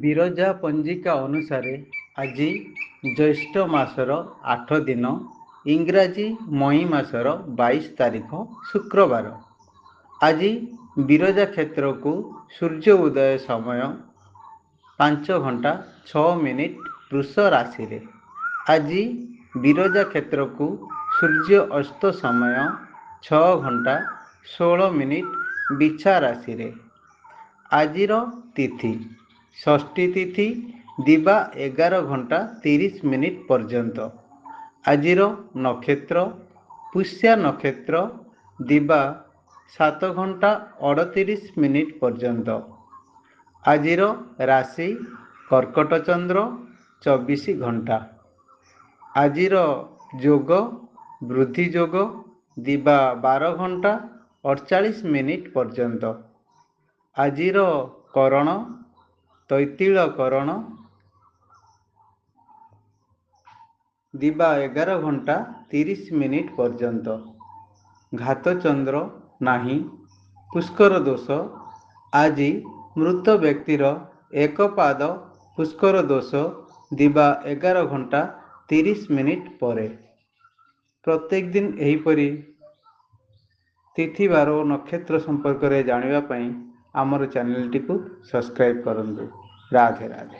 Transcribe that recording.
ବିରଜା ପଞ୍ଜିକା ଅନୁସାରେ ଆଜି ଜ୍ୟୈଷ୍ଠ ମାସର 8 ଦିନ, ଇଂରାଜୀ ମଇ ମାସର 22 ତାରିଖ ଶୁକ୍ରବାର। ଆଜି ବିରଜା କ୍ଷେତ୍ରକୁ ସୂର୍ଯ୍ୟ ଉଦୟ ସମୟ 5:06 ବୃଷ ରାଶିରେ। ଆଜି ବିରଜା କ୍ଷେତ୍ରକୁ ସୂର୍ଯ୍ୟ ଅସ୍ତ ସମୟ 6:16 ବିଛା ରାଶିରେ। ଆଜିର ତିଥି ଷଷ୍ଠୀ ତିଥି ଦିବା 11:30 ପର୍ଯ୍ୟନ୍ତ। ଆଜିର ନକ୍ଷତ୍ର ପୁଷ୍ୟା ନକ୍ଷତ୍ର ଦିବା 7:38 ପର୍ଯ୍ୟନ୍ତ। ଆଜିର ରାଶି କର୍କଟ ଚନ୍ଦ୍ର 24 ଘଣ୍ଟା। ଆଜିର ଯୋଗ ବୃଦ୍ଧି ଯୋଗ ଦିବା 12:48 ପର୍ଯ୍ୟନ୍ତ। ଆଜିର କରଣ ତୈତିଳ କରଣ ଦିବା 11:30 ପର୍ଯ୍ୟନ୍ତ। ଘାତ ଚନ୍ଦ୍ର ନାହିଁ। ପୁଷ୍କର ଦୋଷ ଆଜି ମୃତ ବ୍ୟକ୍ତିର ଏକ ପାଦ ପୁଷ୍କର ଦୋଷ ଦିବା 11:30 ପରେ। ପ୍ରତ୍ୟେକ ଦିନ ଏହିପରି ତିଥିବାର ଓ ନକ୍ଷତ୍ର ସମ୍ପର୍କରେ ଜାଣିବା ପାଇଁ ଆମର ଚ୍ୟାନେଲଟିକୁ ସବସ୍କ୍ରାଇବ୍ କରନ୍ତୁ। ରାଧେ ରାଧେ।